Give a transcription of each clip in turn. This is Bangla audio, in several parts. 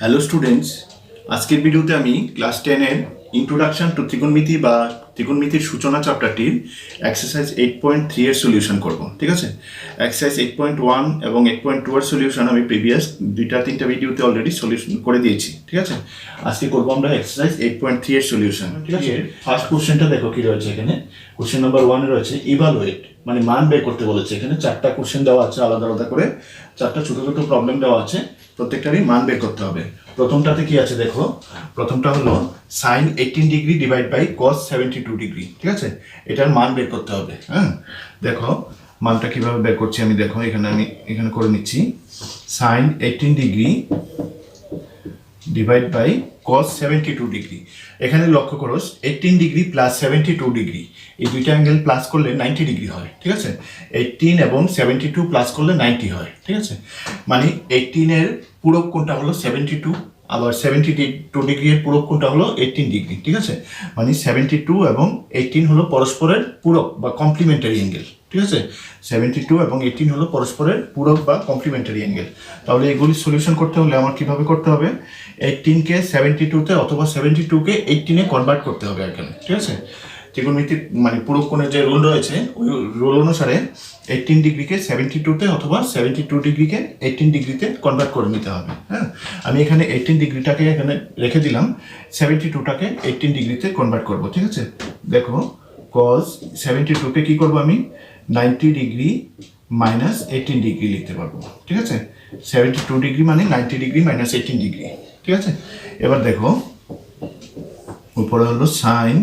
হ্যালো স্টুডেন্টস, আজকের ভিডিওতে আমি ক্লাস 10-এর ইন্ট্রোডাকশন টু ত্রিকোণমিতি বা ত্রিকোণমিতির সূচনা চ্যাপ্টারটির এক্সারসাইজ 8.3 এর সলিউশন করব। ঠিক আছে, এক্সারসাইজ 8.1 এবং 8.2 এর সলিউশন আমি প্রিভিয়াস 2-3টা ভিডিওতে অলরেডি সলিউশন করে দিয়েছি। ঠিক আছে, আজকে করবো আমরা এক্সারসাইজ 8.3 এর সলিউশন। ঠিক আছে, ফার্স্ট কোশ্চেনটা দেখো কি রয়েছে এখানে। কোশ্চেন নাম্বার 1 রয়েছে ইভালুয়েট, মানে মান বের করতে বলেছে। এখানে 4টা কোশ্চেন দেওয়া আছে আলাদা আলাদা করে, 4টা ছোট ছোট প্রবলেম দেওয়া আছে, প্রত্যেকটারই মান বের করতে হবে। প্রথমটাতে কি আছে দেখো, প্রথমটা হলো sine 18 degree divide by cos 72 degree. ঠিক আছে, এটার মান বের করতে হবে। হ্যাঁ, দেখো মানটা কিভাবে বের করছি আমি, দেখো আমি এখানে করে নিচ্ছি sine 18 degree divide by cos 72 degree. এখানে লক্ষ্য করো 18 ডিগ্রি প্লাস 72 ডিগ্রি, এই দুইটা অ্যাঙ্গেল প্লাস করলে 90 ডিগ্রি হয়। ঠিক আছে, 18 এবং 72 প্লাস করলে 90 হয়। ঠিক আছে, মানে 18 এর পূরক কোণটা হলো 72, আবার 72 ডিগ্রি এর পূরক কোণটা হলো 18 ডিগ্রি। ঠিক আছে, মানে 72 এবং 18 হলো পরস্পরের পূরক বা কমপ্লিমেন্টারি অ্যাঙ্গেল। ঠিক আছে, 72 এবং 18 হলো পরস্পরের পূরক বা কমপ্লিমেন্টারি অ্যাঙ্গেল। তাহলে এগুলি সলিউশন করতে হলে আমার কিভাবে করতে হবে, 18কে 72-তে অথবা 72কে 18-এ কনভার্ট করতে হবে এখানে। ঠিক আছে, ত্রিকোণমিতির মানে পূরক কোণের যে রুল রয়েছে ওই রুল অনুসারে 18 ডিগ্রিকে 72-তে অথবা 72 ডিগ্রিকে 18 ডিগ্রিতে কনভার্ট করে নিতে হবে। হ্যাঁ, আমি এখানে 18 ডিগ্রিটাকে এখানে রেখে দিলাম, 72টাকে 18 ডিগ্রিতে কনভার্ট করব। ঠিক আছে, দেখো কজ 72কে কি করব আমি 90 ডিগ্রি মাইনাস 18 ডিগ্রি লিখতে পারবো। ঠিক আছে, 72 ডিগ্রি মানে 90 ডিগ্রি মাইনাস 18 ডিগ্রি। ঠিক আছে, এবার দেখো উপরে হলো সাইন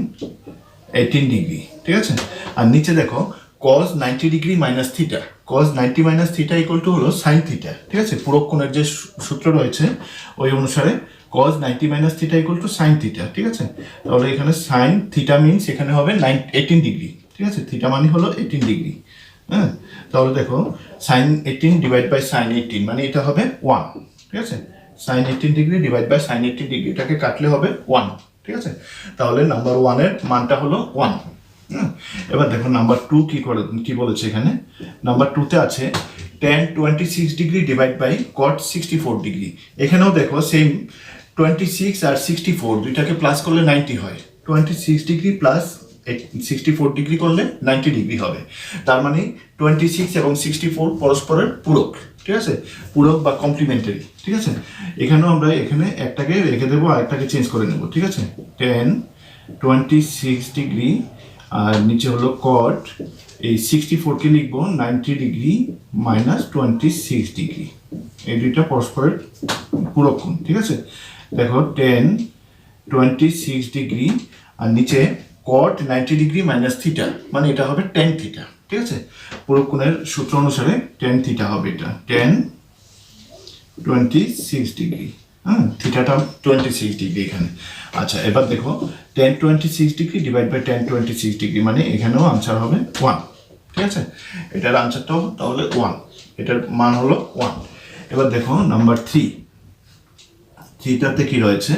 18 ডিগ্রি। ঠিক আছে, আর নিচে দেখো cos 90 degree minus theta, cos 90 minus theta equal to হলো সাইন থিটা। ঠিক আছে, পূরক কোণের যে সূত্র রয়েছে ওই অনুসারে cos 90 minus theta equal to sine theta. ঠিক আছে, তাহলে এখানে সাইন থিটা মিনস এখানে হবে 18 ডিগ্রি। ঠিক আছে, থিটা মানে হলো 18 ডিগ্রি। হ্যাঁ, তাহলে দেখো সাইন 18 ডিভাইড বাই সাইন 18 মানে এটা হবে 1। ঠিক আছে, sine 18 degree divide by sine 18 degree, এটাকে কাটলে হবে 1। ঠিক আছে, তাহলে নাম্বার 1 এর মানটা হলো 1। এবার দেখো নাম্বার 2 কি বলেছে এখানে। নাম্বার 2তে আছে tan 26 degree divide by cot 64 degree. এখানেও দেখো সেম 26 আর 64 দুইটাকে প্লাস করলে 90 হয়। 26 ডিগ্রি প্লাস 64 ডিগ্রি করলে 90 ডিগ্রি হবে। তার মানে 26 এবং 64 পরস্পরের পূরক। ঠিক আছে, পূরক বা কমপ্লিমেন্টারি। ঠিক আছে, এখানেও আমরা এখানে একটাকে রেখে দেবো আর একটাকে চেঞ্জ করে নেব। ঠিক আছে, tan 26 ডিগ্রি আর নিচে হলো কট, এই 64কে লিখবো 90 ডিগ্রি মাইনাস 26 ডিগ্রি, এই দুইটা পরস্পরের পূরক কোণ। ঠিক আছে, দেখো tan 26 ডিগ্রি আর নিচে কট 90 ডিগ্রি মাইনাস থিটা, মানে এটা হবে tan থিটা। ঠিক আছে, পূরক কোণের সূত্র অনুসারে tan থিটা হবে এটা tan 26 ডিগ্রি। হ্যাঁ, থিটাটা 26 ডিগ্রি এখানে। আচ্ছা, এবার দেখো tan 26 degree divide by tan 26 degree মানে এখানেও আনসার হবে 1। ঠিক আছে, এটার আনসারটাও তাহলে 1, এটার মান হলো 1। এবার দেখো নাম্বার 3টাতে কি রয়েছে,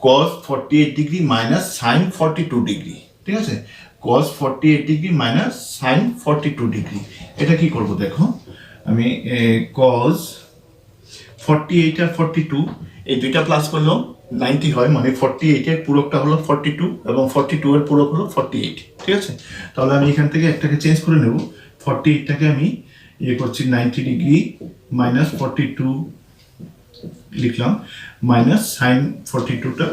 cos 48 degree minus sine 42 degree. ঠিক আছে, cos 48 degree minus sine 42 degree, এটা কি করব দেখো আমি cos 48 আর 42 এই দুইটা প্লাস করলেও 90 হয়, মানে 48 এর পূরকটা হলো 42 এবং 42 এর পূরক হলো 48। ঠিক আছে, তাহলে আমি এখান থেকে একটাকে চেঞ্জ করে নেব, 48টাকে আমি করছি 90 ডিগ্রি মাইনাস 42 লিখলাম, মাইনাস সাইন 42টা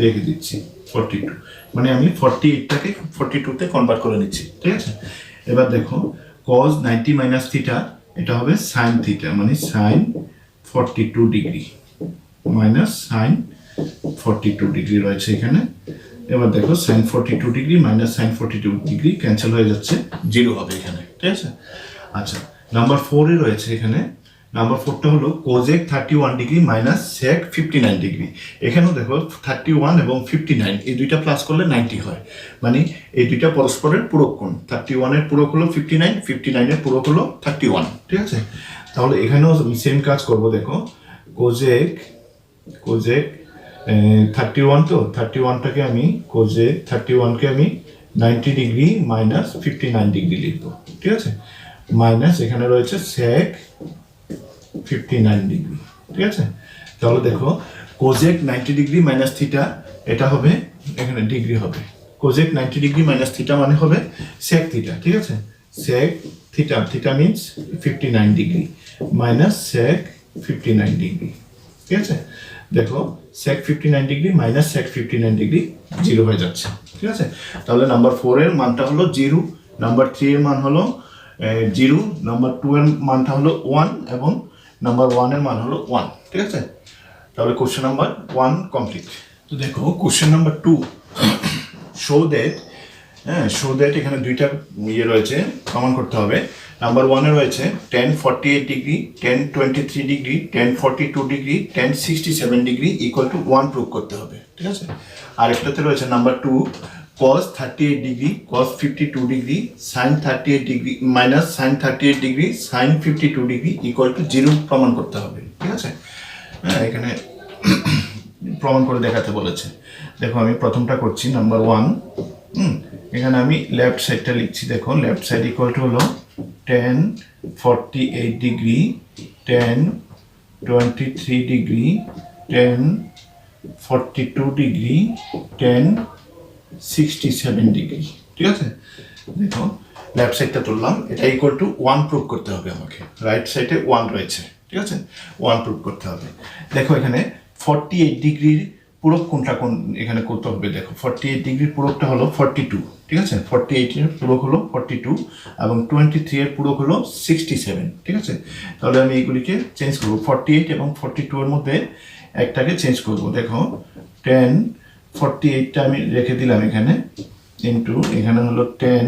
রেখে দিচ্ছি 42, মানে আমি 48টাকে 42তে কনভার্ট করে নিচ্ছি। ঠিক আছে, এবার দেখো cos 90 মাইনাস থিটা এটা হবে সাইন থিটা, মানে sine 42 degree minus sine 42 degree রয়েছে এখানে। এবার দেখো sine 42 degree minus sine 42 degree cancel হয়ে যাচ্ছে, 0 হবে এখানে। ঠিক আছে, আচ্ছা নাম্বার 4-এ রয়েছে এখানে। নাম্বার 4টা হলো cosec 31 degree minus sec 59 degree. এখানেও দেখো 31 এবং 59 এই দুইটা প্লাস করলে 90 হয়, মানে এই দুইটা পরস্পরের পূরক কোণ। 31 এর পূরক হলো 59, 59 এর পূরক হলো 31। ঠিক আছে, তাহলে এখানেও সেম কাজ করব। দেখো কোজেক 31, তো 31টাকে আমি কোজেক 31কে আমি 90 ডিগ্রি মাইনাস 59 ডিগ্রি লিখবো। ঠিক আছে, মাইনাস এখানে রয়েছে সেক 59 ডিগ্রি। ঠিক আছে, তাহলে দেখো কোজেক 90 ডিগ্রি মাইনাস থিটা, এটা হবে এখানে ডিগ্রি হবে, কোজেক 90 ডিগ্রি মাইনাস থিটা মানে হবে সেক থিটা, ঠিক আছে, sec theta, theta means 59 degree minus sec 59 degree, ঠিক আছে। দেখো sec 59 degree minus sec 59 degree 0 হয়ে যাচ্ছে, ঠিক আছে। তাহলে নাম্বার 4 এর মানটা হলো 0, নাম্বার 3 এর মান হলো 0, নাম্বার 2 এর মানটা হলো 1 এবং নাম্বার 1 এর মান হলো 1, ঠিক আছে। তাহলে কোশ্চেন নাম্বার 1 কমপ্লিট। তো দেখো কোশ্চেন নাম্বার 2, শো দ্যাট এখানে দুইটা ইয়ে রয়েছে, প্রমাণ করতে হবে। নাম্বার 1 এ রয়েছে tan 48 degree, tan 23 degree, tan 42 degree, tan 67 degree equal to 1 prove করতে হবে, ঠিক আছে। আরেকটাতে রয়েছে number 2 cos 38 degree, cos 52 degree, sin 38 degree minus sin 38 degree, sin 52 degree equal to 0 প্রমাণ করতে হবে, ঠিক আছে। হ্যাঁ, এখানে প্রমাণ করে দেখাতে বলেছে। দেখো আমি প্রথমটা করছি, নাম্বার 1। এখানে আমি লেফট সাইডটা লিখছি। দেখো লেফট সাইড ইকুয়াল টু হলো tan 48 degree, tan 23 degree, tan 42 degree, tan 67 degree, ঠিক আছে। দেখো লেফট সাইডটা তুললাম, এটা ইকুয়াল টু 1 প্রুভ করতে হবে আমাকে। রাইট সাইডে 1 রয়েছে, ঠিক আছে, 1 প্রুভ করতে হবে। দেখো এখানে 48 ডিগ্রির পূরক কোনটা কোন এখানে করতে হবে। দেখো 48 ডিগ্রির পূরকটা হলো 42, ঠিক আছে, 48 এর পূরক হলো 42 এবং 23 এর পূরক হলো 67, ঠিক আছে। তাহলে আমি এইগুলিকে চেঞ্জ করবো, 48 এবং 42 এর মধ্যে একটাকে চেঞ্জ করব। দেখো tan 48টা আমি রেখে দিলাম এখানে, ইন্টু এখানে হলো tan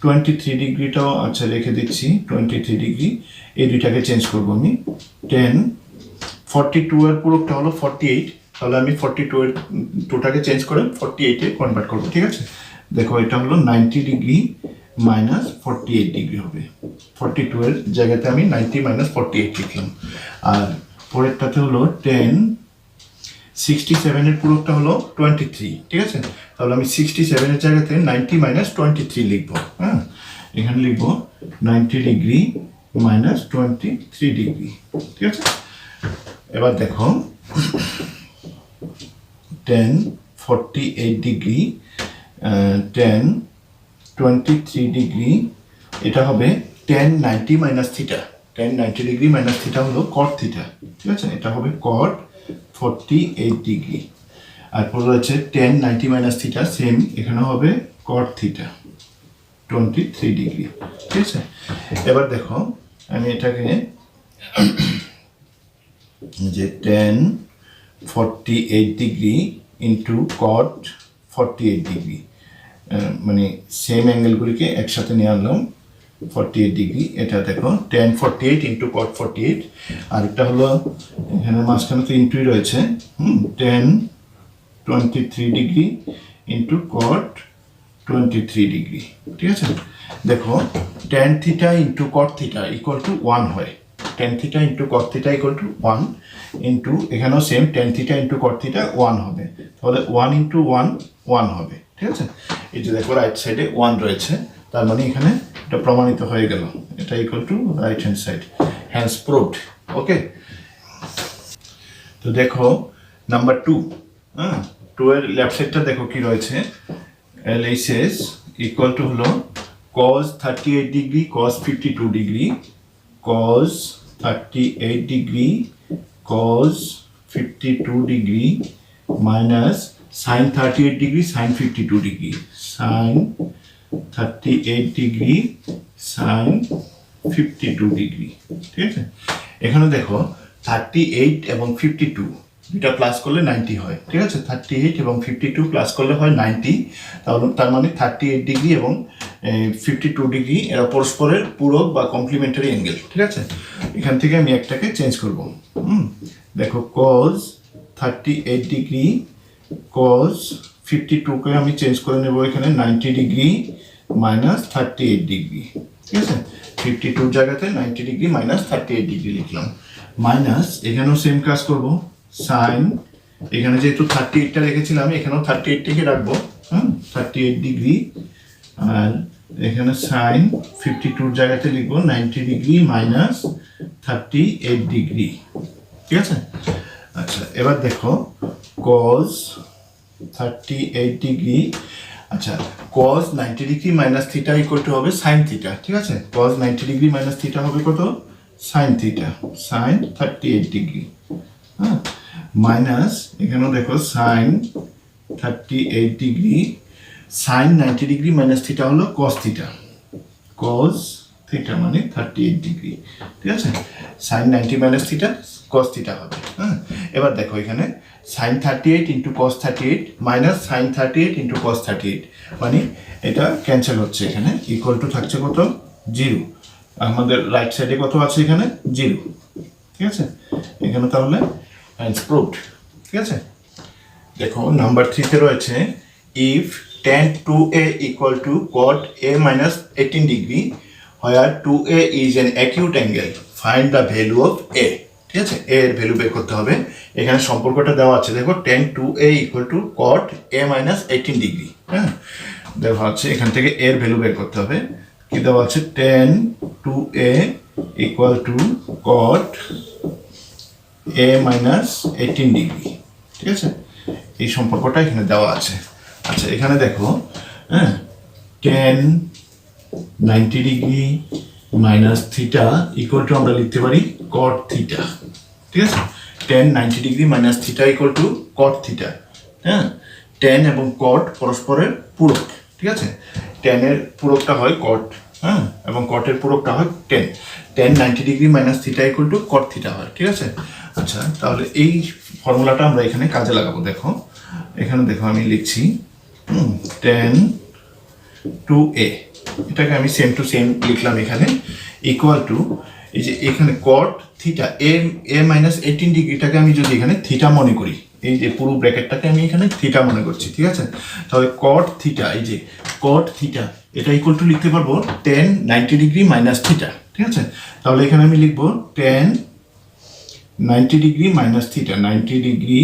23 ডিগ্রিটাও আচ্ছা রেখে দিচ্ছি, 23 ডিগ্রি, এই দুইটাকে চেঞ্জ করবো আমি। tan 42 এর পূরকটা হলো 48, তাহলে আমি 42 এর টুটাকে চেঞ্জ করে 48 এ কনভার্ট করবো, ঠিক আছে। দেখো এটা হলো 90 ডিগ্রি মাইনাস 48 ডিগ্রি হবে, 42 এর জায়গাতে আমি 90 মাইনাস 48 লিখলাম। আর পরেরটাতে হলো tan 67 এর পূরকটা হলো 23, ঠিক আছে। তাহলে আমি 67 এর জায়গাতে 90 মাইনাস 23 লিখবো। হ্যাঁ, এখানে লিখবো 90 ডিগ্রি মাইনাস 23 ডিগ্রি, ঠিক আছে। এবার দেখো tan 48 ডিগ্রি, tan 23 ডিগ্রি, এটা হবে tan 90 minus theta, tan 90 degree minus theta হলো cot থিটা, ঠিক আছে, এটা হবে cot 48 ডিগ্রি। আর পরে রয়েছে tan 90 মাইনাস থিটা, সেম এখানে হবে cot থিটা 23 ডিগ্রি, ঠিক আছে। এবার দেখো আমি এটাকে যে tan 48 degree into cot 48 degree, মানে সেম অ্যাঙ্গেলগুলিকে একসাথে নিয়ে আনলাম, 48 ডিগ্রি। এটা দেখো tan 48 ইন্টু cot 48, আর এটা হলো এখানে মাঝখানে তো ইন্টুই রয়েছে, tan 23 degree into cot 23 degree, ঠিক আছে। দেখো tan theta into cot theta equal to 1 হয়, tan theta into cot theta equal to 1 into এখানেও same tan theta into cot theta 1 হবে, তাহলে 1 ইন্টু 1 1 হবে, ঠিক আছে। এই যে দেখো রাইট সাইডে 1 রয়েছে, তার মানে এখানে এটা প্রমাণিত হয়ে গেল, এটা equal to right hand side, hence proved. Okay, তো দেখো নাম্বার 2, 2 এর লেফট সাইডটা দেখো কি রয়েছে, LHS ইকুয়াল টু হলো cos 38 degree cos 52 degree, cos 38 degree cos 52 degree minus sin 38 degree sin 52 degree, sin 38 degree sin 52 degree, ঠিক আছে। এখানে দেখো 38 এবং 52 দুইটা প্লাস করলে 90 হয়, ঠিক আছে, 38 এবং 52 প্লাস করলে হয় 90, তাহলে তার মানে 38 ডিগ্রি এবং 52 ডিগ্রি এরা পরস্পরের পূরক বা কমপ্লিমেন্টারি অ্যাঙ্গেল, ঠিক আছে। এখান থেকে আমি একটাকে চেঞ্জ করব। দেখো cos 38 ডিগ্রি cos 52কে আমি চেঞ্জ করে নেব এখানে 90 ডিগ্রি মাইনাস 38 ডিগ্রি, ঠিক আছে। 52 জায়গাতে 90 ডিগ্রি মাইনাস 38 ডিগ্রি লিখলাম, মাইনাস এখানেও সেম কাজ করব, সাইন এখানে যেহেতু 38টা রেখেছিলাম এখানেও 38টাকে রাখবো, 38 ডিগ্রি, আর এখানে সাইন 52 জায়গাতে লিখবো 90 ডিগ্রি মাইনাস 38 ডিগ্রি, ঠিক আছে। আচ্ছা এবার দেখো cos 38 ডিগ্রি, আচ্ছা cos 90 degree minus theta equal to হবে সাইন থিটা, ঠিক আছে? cos 90 ডিগ্রি মাইনাস থিটা হবে কত? সাইন থিটা, সাইন 38 ডিগ্রি, হ্যাঁ, মাইনাস এখানেও দেখো sine 38 degree, sine 90 degree minus theta হলো cos থিটা, cos থিটা মানে 38 ডিগ্রি, ঠিক আছে? Sine 90 minus theta cos theta হবে, হ্যাঁ। এবার দেখো এখানে sine 38 into cos 38 minus sign 38 into cos 38, মানে এটা ক্যান্সেল হচ্ছে, এখানে ইকুয়াল টু থাকছে কত? 0। আমাদের রাইট সাইডে কত আছে? এখানে 0, ঠিক আছে? এখানে তাহলে হ্যান্স প্রুভড, ঠিক আছে? দেখো নাম্বার 3 রয়েছে if tan 2a equal to cot a minus 18 degree where 2a is an acute angle, find the value of a, ঠিক আছে? a এর ভ্যালু বের করতে হবে। এখানে সম্পর্কটা দেওয়া আছে, দেখো tan 2a equal to cot a minus 18 degree, হ্যাঁ, দেওয়া আছে। এখান থেকে a এর ভ্যালু বের করতে হবে। কি দেওয়া আছে? tan 2a equal to cot a minus 18 degree, ঠিক আছে? এই সম্পর্কটা এখানে দেওয়া আছে। আচ্ছা এখানে দেখো, হ্যাঁ, tan 90 degree minus theta equal two আমরা লিখতে পারি cot থিটা, ঠিক আছে? tan 90 degree minus theta equal two cot theta, হ্যাঁ। tan এবং cot পরস্পরের পূরক, ঠিক আছে? tan এর পূরকটা হয় cot, হ্যাঁ, এবং cot এর পূরকটা হয় tan। tan 90 degree minus theta equal two cot theta হয়, ঠিক আছে? আচ্ছা তাহলে এই ফর্মুলাটা আমরা এখানে কাজে লাগাবো। দেখো এখানে দেখো আমি লিখছি tan 2a, এটাকে আমি সেম টু সেম লিখলাম এখানে, ইকুয়াল টু এই যে এখানে cot থিটা a মাইনাস 18 ডিগ্রিটাকে আমি যদি এখানে থিটা মনে করি, এই যে পুরো ব্র্যাকেটটাকে আমি এখানে থিটা মনে করছি, ঠিক আছে? তাহলে cot থিটা, এই যে cot থিটা, এটা ইকুয়াল টু লিখতে পারবো tan 90 ডিগ্রি মাইনাস থিটা, ঠিক আছে? তাহলে এখানে আমি লিখবো tan 90 degree minus theta, 90 degree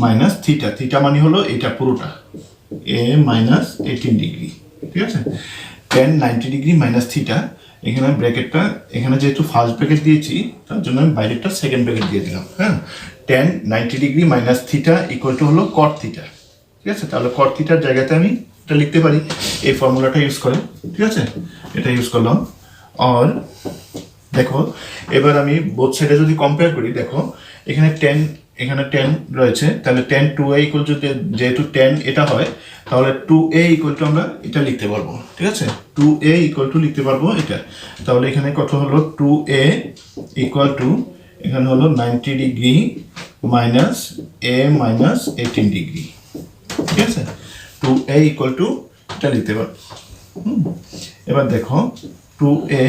minus theta, theta মানে হলো এটা পুরোটা a মাইনাস 18 ডিগ্রি, ঠিক আছে? tan 90 ডিগ্রি মাইনাস থিটা, এখানে ব্র্যাকেটটা, এখানে যেহেতু ফার্স্ট ব্র্যাকেট দিয়েছি তার জন্য আমি বাইরেটা সেকেন্ড ব্র্যাকেট দিয়ে দিলাম, হ্যাঁ। tan 90 degree minus theta equal to হলো cot থিটা, ঠিক আছে? তাহলে cot থিটার জায়গাতে আমি এটা লিখতে পারি এই ফর্মুলাটা ইউজ করে, ঠিক আছে? এটা ইউজ করলাম। আর দেখো এবার আমি বোথ সাইডে যদি কম্পেয়ার করি, দেখো এখানে tan রয়েছে, তাহলে tan 2a ইকুয়াল টু, যেহেতু tan এটা হয় তাহলে 2a ইকুয়াল টু আমরা এটা লিখতে পারবো, ঠিক আছে? 2a ইকুয়াল টু লিখতে পারবো এটা। তাহলে এখানে কত হলো? 2a ইকুয়াল টু এখানে হলো 90 degree minus a minus 18 degree, ঠিক আছে? 2a ইকুয়াল টু এটা লিখতে পারবো। এবার দেখো 2a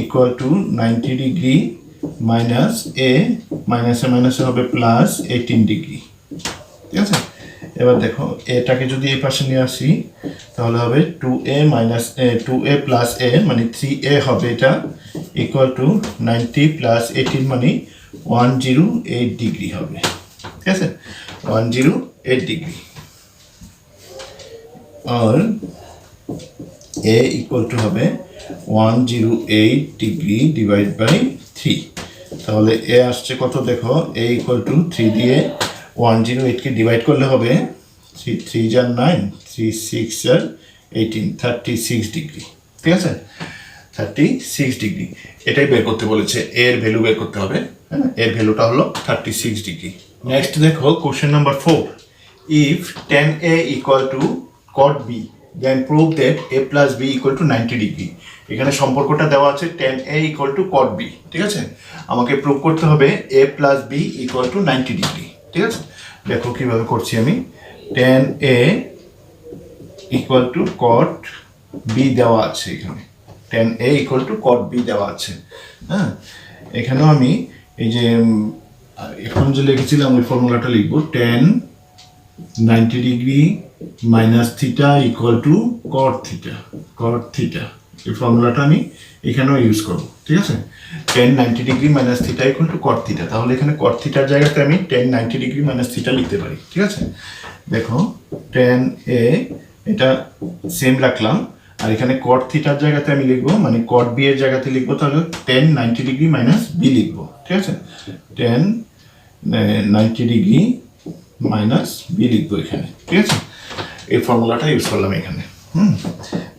equal to 90 degree minus a মাইনাসে মাইনাসে হবে প্লাস 18 ডিগ্রি, ঠিক আছে? এবার দেখো এটাকে যদি এই পাশে নিয়ে আসি তাহলে হবে 2a minus 2a plus a মানে 3a হবে, এটা ইকুয়াল টু 90 প্লাস 18 মানে 108 ডিগ্রি হবে, ঠিক আছে? 108 ডিগ্রি। আর a ইকুয়াল টু হবে 108 ডিগ্রি ডিভাইড বাই 3, তাহলে a আসছে কত? দেখো a ইকুয়াল টু 3 দিয়ে 108কে ডিভাইড করলে হবে 3 3 যার 9, 3 6 যার 18, 36 ডিগ্রি, ঠিক আছে? 36 ডিগ্রি এটাই বের করতে বলেছে, এর ভ্যালু বের করতে হবে, হ্যাঁ, এর ভ্যালুটা হলো 36 ডিগ্রি। নেক্সট দেখো question number 4, if tan a equal two cot b then prove that a plus b equal to 90 degree. এখানে সম্পর্কটা দেওয়া আছে tan a equal to cot b, ঠিক আছে? আমাকে প্রুভ করতে হবে a plus b equal to 90 degree, ঠিক আছে? দেখো কিভাবে করছি আমি। tan a equal to cot b দেওয়া আছে এখানে, tan a equal to cot b দেওয়া আছে, হ্যাঁ। এখানেও আমি এই যে এখন যে লিখেছিলাম ওই ফর্মুলাটা লিখবো, tan 90 degree minus theta equal two cot theta, এই ফর্মুলাটা আমি এখানেও ইউজ করবো, ঠিক আছে? tan 90 degree minus theta equal two cot theta, তাহলে এখানে cot থিটার জায়গাতে আমি tan 90 ডিগ্রি মাইনাস থিটা লিখতে পারি, ঠিক আছে? দেখো tan a এটা সেম রাখলাম, আর এখানে cot থিটার জায়গাতে আমি লিখবো, মানে cot b এর জায়গাতে লিখবো, তাহলে tan 90 ডিগ্রি মাইনাস b লিখবো, ঠিক আছে? tan 90 ডিগ্রি মাইনাস বি লিখবো এখানে, ঠিক আছে? এই ফর্মুলাটা ইউজ করলাম এখানে।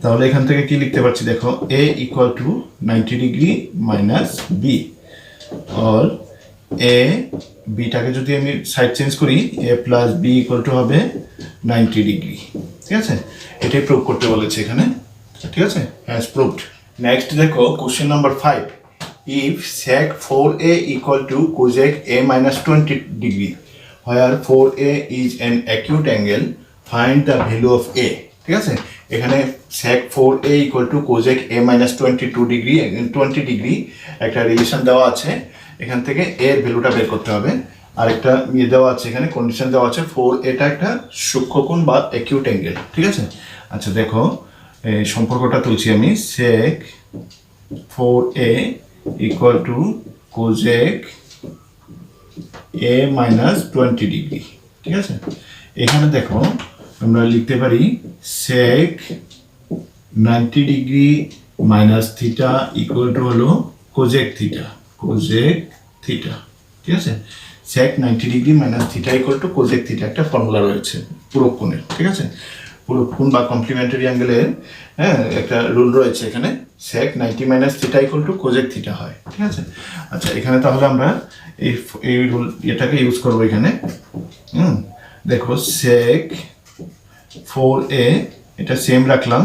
তাহলে এখান থেকে কি লিখতে পারছি দেখো, A equal to 90 degree minus B, or A বিটাকে যদি আমি সাইড চেঞ্জ করি, A plus B equal to হবে 90 ডিগ্রি, ঠিক আছে? এটাই প্রুভ করতে বলেছে এখানে, ঠিক আছে? Has proved. নেক্সট দেখো question number 5, if sec 4a equal to cosec a minus 20 degree where 4a is an acute angle, find the value of a, ঠিক আছে? এখানে sec 4a equal to cosec a minus 22 degree 20 degree একটা রিলেশন দেওয়া আছে, এখান থেকে এর ভ্যালুটা বের করতে হবে। আর একটা দেওয়া আছে এখানে, কন্ডিশন দেওয়া আছে 4 এটা একটা সূক্ষ্মকোণ বা অ্যাকিউট অ্যাঙ্গেল, ঠিক আছে? আচ্ছা দেখো এই সম্পর্কটা তুলছি আমি, sec 4a equal to cosec a minus 20 degree, ঠিক আছে? এখানে দেখো আমরা লিখতে পারি sec 90 degree minus theta equal to হলো cosec থিটা, ঠিক আছে? sec 90 degree minus theta equal two cosec theta একটা ফর্মুলা রয়েছে পূরক কোণের, ঠিক আছে? পূরক কোণ বা কমপ্লিমেন্টারি অ্যাঙ্গেলের একটা রুল রয়েছে এখানে, sec 90 minus theta equal two cosec theta হয়, ঠিক আছে? আচ্ছা এখানে তাহলে আমরা এই রুল এটাকে ইউজ করবো এখানে। দেখো sec 4a এটা সেম রাখলাম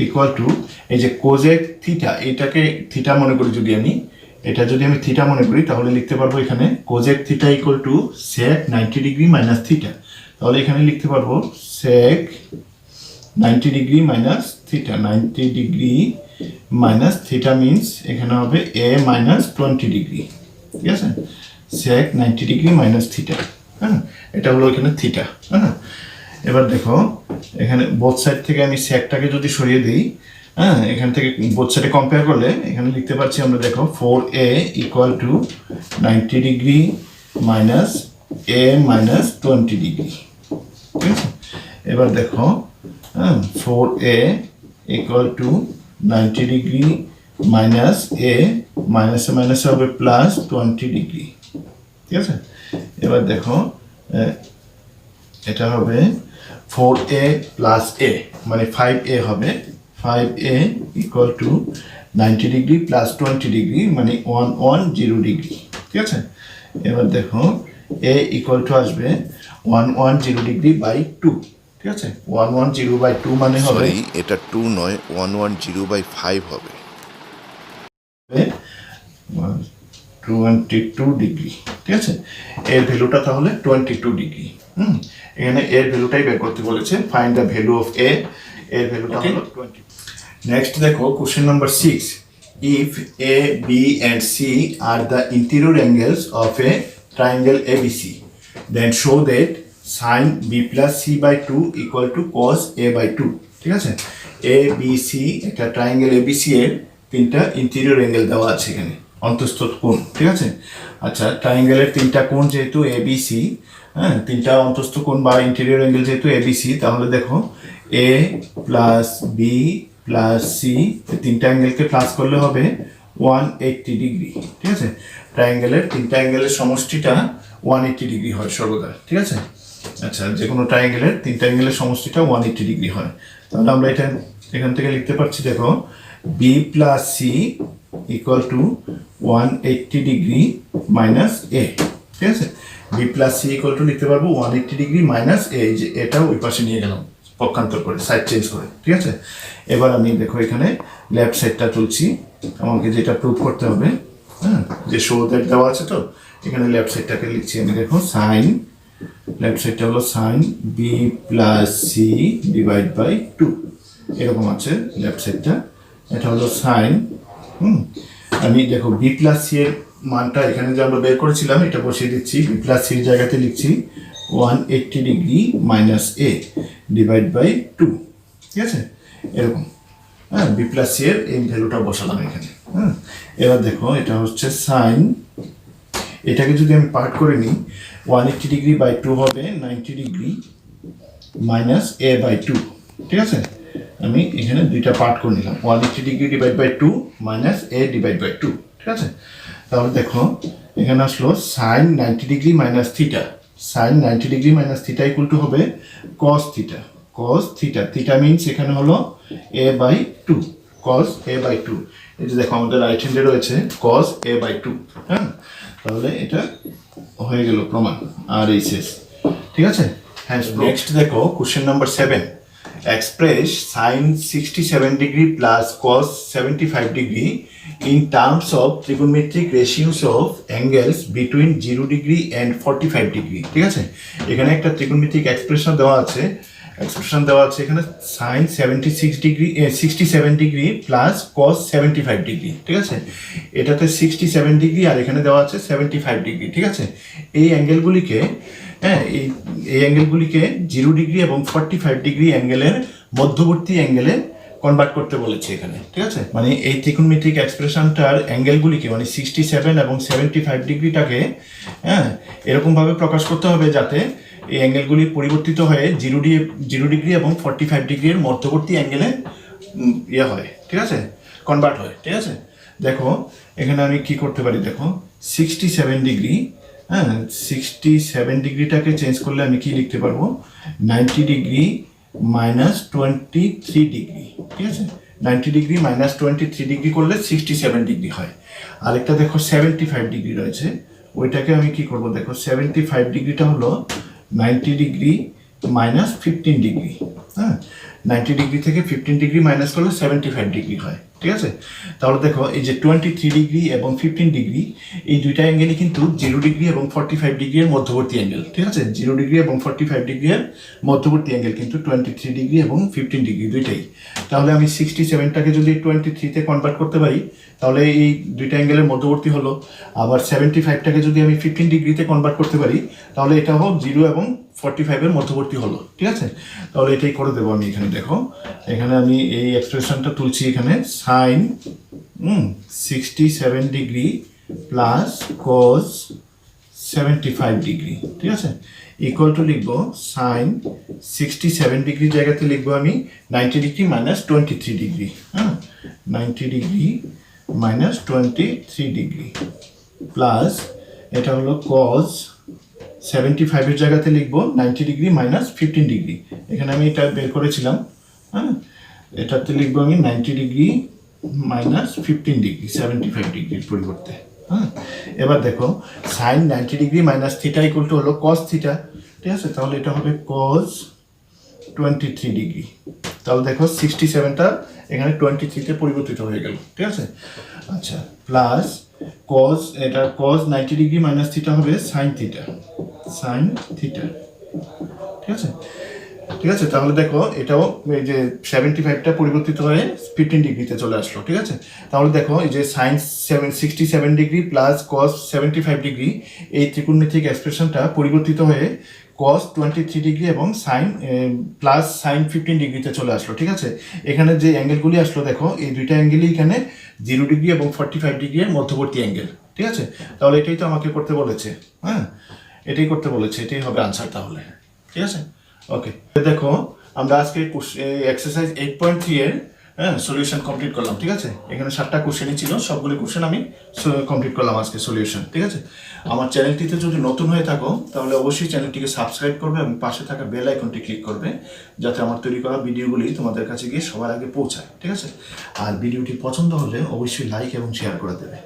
ইকুয়াল টু এই যে cosec থিটা, এটাকে থিটা মনে করি যদি আমি, এটা যদি আমি থিটা মনে করি তাহলে লিখতে পারবো এখানে cosec theta equal two sec 90 degree minus theta. তাহলে এখানে লিখতে পারবো sec 90 degree minus theta, 90 degree minus theta means এখানে হবে a মাইনাস 20 ডিগ্রি, ঠিক আছে? sec 90 ডিগ্রি মাইনাস থিটা, হ্যাঁ এটা হলো এখানে থিটা, হ্যাঁ? এবার দেখো এখানে বোথ সাইড থেকে আমি সেকটাকে যদি সরিয়ে দিই, হ্যাঁ এখান থেকে বোথ সাইডে কম্পেয়ার করলে এখানে লিখতে পারছি আমরা দেখো 4a equal to 90 degree minus a minus 20 degree, ঠিক আছে? এবার দেখো 4a equal to 90 degree minus a মাইনাসে মাইনাসে হবে প্লাস 20 ডিগ্রি, ঠিক আছে? এবার দেখো এটা হবে 4a প্লাস a মানে 5a হবে, 5a equal to 90 degree plus 20 degree মানে 110 ডিগ্রি, ঠিক আছে? এবার দেখো a ইকুয়াল টু আসবে 110 ডিগ্রি বাই 2, ঠিক আছে? 110 বাই 2 মানে হবে, এটা 2 নয় 110/5 হবে 22 ডিগ্রি, ঠিক আছে? এর ভ্যালুটা তাহলে 22 ডিগ্রি। এখানে এর ভ্যালুটাই বের করতে বলেছে, find the value of A, এর ভ্যালুটা হলো 20। নেক্সট দেখো question number 6, if A B and C are the interior angles of a triangle ABC, then show that sine B plus C by 2 equal to cos A by 2, ঠিক আছে? এ বি সি একটা ট্রায়াঙ্গেল এবিসি এর তিনটা ইন্টেরিয়র অ্যাঙ্গেল দেওয়া আছে এখানে, অন্তঃস্থ কোণ, ঠিক আছে? আচ্ছা ট্রায়াঙ্গেলের তিনটা কোণ যেহেতু এ বি সি, হ্যাঁ তিনটা অন্তঃস্থ কোণ বা ইন্টেরিয়র অ্যাঙ্গেল যেহেতু এ বি সি, তাহলে দেখো এ প্লাস বি প্লাস সি তিনটা অ্যাঙ্গেলকে প্লাস করলে হবে 180 ডিগ্রি, ঠিক আছে? ট্রায়াঙ্গেলের তিনটা অ্যাঙ্গেলের সমষ্টিটা 180 ডিগ্রি হয় সর্বদা, ঠিক আছে? আচ্ছা যে কোনো ট্রায়াঙ্গেলের তিনটা অ্যাঙ্গেলের সমষ্টিটা 180 ডিগ্রি হয়। তাহলে আমরা এটা এখান থেকে লিখতে পারছি দেখো B plus C equal to 180 degree minus A, ঠিক আছে? B plus C equal to লিখতে পারবো 180 ডিগ্রি মাইনাস এ, যে এটাও ওই পাশে নিয়ে গেলাম পক্ষান্তর করে, সাইড চেঞ্জ করে, ঠিক আছে? এবার আমি দেখো এখানে লেফট সাইডটা তুলছি, আমাকে যেটা প্রুভ করতে হবে, হ্যাঁ যে শো দ্যাট দেওয়া আছে, তো এখানে লেফট সাইডটাকে লিখছি আমি, দেখো সাইন, লেফট সাইডটা হলো sine B plus C divide by 2, এরকম আছে লেফট সাইডটা, এটা হলো সাইন, আমি দেখো বি প্লাস সি এর মানটা এখানে যে আমরা বের করেছিলাম এটা বসিয়ে দিচ্ছি, বি প্লাস সির জায়গাতে লিখছি 180 degree minus A divide by 2, ঠিক আছে? এরকম, হ্যাঁ বি প্লাস সি এর এই ভ্যালুটা বসালাম এখানে, হ্যাঁ? এবার দেখো এটা হচ্ছে সাইন, এটাকে যদি আমি পার্ট করে নিই 180 ডিগ্রি বাই 2 হবে 90 ডিগ্রি মাইনাস এ বাই 2, ঠিক আছে? আমি এখানে দুইটা পার্ট করে নিলাম, 180 degree divide by 2 minus A divide by 2, ঠিক আছে? তাহলে দেখো এখানে আসলো sine 90 degree minus theta, sine 90 degree minus theta equal to হবে cos theta, cos theta, theta means এখানে হলো A by two, cos A by two. এই যে দেখো আমাদের রাইট হ্যান্ডে রয়েছে কস এ বাই টু, হ্যাঁ, তাহলে এটা হয়ে গেল প্রমাণ আর এই শেষ, ঠিক আছে। হ্যাঁ, নেক্সট দেখো question number 7, express sin 67 degree plus cos 75 degree in terms of trigonometric ratios of angles between 0 degree and 45 degree, ঠিক আছে। এখানে একটা trigonometric expression দেওয়া আছে, এখানে sin 76 degree 67 degree plus cos 75 degree, ঠিক আছে। এটাতে 67 ডিগ্রি আর এখানে দেওয়া আছে 75 ডিগ্রি, ঠিক আছে। এই অ্যাঙ্গেলগুলিকে এই অ্যাঙ্গেলগুলিকে 0 ডিগ্রি এবং 45 ডিগ্রি অ্যাঙ্গেলের মধ্যবর্তী অ্যাঙ্গেলে কনভার্ট করতে বলেছে এখানে, ঠিক আছে। মানে এই ত্রিকোণমিতিক এক্সপ্রেশনটার অ্যাঙ্গেলগুলিকে মানে 67 এবং 75 ডিগ্রিটাকে এরকমভাবে প্রকাশ করতে হবে যাতে এই অ্যাঙ্গেলগুলি পরিবর্তিত হয়ে 0 ডিগ্রি এবং 45 ডিগ্রির মধ্যবর্তী অ্যাঙ্গেলে হয়, ঠিক আছে, কনভার্ট হয়, ঠিক আছে। দেখো এখানে আমি কি করতে পারি, দেখো 67 ডিগ্রি, 67 ডিগ্রিটাকে চেঞ্জ করলে আমি কি লিখতে পারবো, 90 ডিগ্রি মাইনাস 23 ডিগ্রি, ঠিক আছে। 90 ডিগ্রি মাইনাস 23 ডিগ্রি করলে 67 ডিগ্রি হয়। আরেকটা দেখো 75 ডিগ্রি রয়েছে, ওইটাকে আমি কি করব, দেখো 75 ডিগ্রিটা হলো 90 ডিগ্রি মাইনাস 15 ডিগ্রি, 90 ডিগ্রি থেকে 15 ডিগ্রি মাইনাস করলে 75 ডিগ্রি হয়, ঠিক আছে। তাহলে দেখো এই যে 23 ডিগ্রি এবং 15 ডিগ্রি এই দুইটা অ্যাঙ্গেলই কিন্তু 0 ডিগ্রি এবং 45 ডিগ্রির মধ্যবর্তী অ্যাঙ্গেল, ঠিক আছে। 0 ডিগ্রি এবং 45 ডিগ্রির মধ্যবর্তী অ্যাঙ্গেল কিন্তু 23 ডিগ্রি এবং 15 ডিগ্রি দুইটাই। তাহলে আমি 67টাকে যদি 23তে কনভার্ট করতে পারি তাহলে এই দুইটা অ্যাঙ্গেলের মধ্যবর্তী হলো। আবার 75টাকে যদি আমি 15 ডিগ্রিতে কনভার্ট করতে পারি তাহলে এটা হোক 0 এবং 45-এর মধ্যবর্তী হলো, ঠিক আছে। তাহলে এটাই করে দেবো আমি এখানে, দেখো এখানে আমি এই এক্সপ্রেশনটা তুলছি, এখানে sine 67 degree plus cos 75 degree, ঠিক আছে, ইকুয়াল টু লিখবো সাইন 67 ডিগ্রি জায়গাতে লিখবো আমি 90 degree minus 23 degree, 90 degree minus 23 degree plus এটা হলো কস 75-এর জায়গাতে লিখবো 90 ডিগ্রি মাইনাস 15 ডিগ্রি, এখানে আমি এটা বের করেছিলাম, এটাতে লিখবো আমি 90 ডিগ্রি মাইনাস 15 ডিগ্রি 75 ডিগ্রির পরিবর্তে, এবার দেখো sine 90 degree minus theta equal to হলো কস থিটা, ঠিক আছে। তাহলে এটা হবে কস 23 ডিগ্রি, তাহলে দেখো 67টা এখানে 23তে পরিবর্তিত হয়ে গেল, ঠিক আছে। আচ্ছা, প্লাস কস, এটা কস 90 ডিগ্রি মাইনাস থিটা হবে সাইন থিটা, ঠিক আছে, ঠিক আছে। তাহলে দেখো এটাও এই যে 75টা পরিবর্তিত হয়ে 15 ডিগ্রিতে চলে আসলো, ঠিক আছে। তাহলে দেখো এই যে sine 67 degree plus cos 75 degree এই ত্রিকোণমিতিক এক্সপ্রেশনটা পরিবর্তিত হয়ে কস 23 ডিগ্রি এবং সাইন প্লাস সাইন 15 ডিগ্রিতে চলে আসলো, ঠিক আছে। এখানে যে অ্যাঙ্গেলগুলি আসলো দেখো এই দুইটা অ্যাঙ্গেলই এখানে 0 ডিগ্রি এবং 45 ডিগ্রির মধ্যবর্তী অ্যাঙ্গেল, ঠিক আছে। তাহলে এটাই তো আমাকে করতে বলেছে, এটাই করতে বলেছে, এটাই হবে আনসার তাহলে, ঠিক আছে। ওকে, দেখো আমরা আজকে এক্সারসাইজ 8.3 এর সলিউশন কমপ্লিট করলাম, ঠিক আছে। এখানে 7টা কোশ্চেনই ছিল, সবগুলো কোশ্চেন আমি কমপ্লিট করলাম আজকে সলিউশন, ঠিক আছে। আমার চ্যানেলটিতে যদি নতুন হয়ে থাকো তাহলে অবশ্যই চ্যানেলটিকে সাবস্ক্রাইব করবে এবং পাশে থাকা বেল আইকনটি ক্লিক করবে যাতে আমার তৈরি করা ভিডিওগুলি তোমাদের কাছে গিয়ে সবার আগে পৌঁছায়, ঠিক আছে। আর ভিডিওটি পছন্দ হলে অবশ্যই লাইক এবং শেয়ার করে দেবে।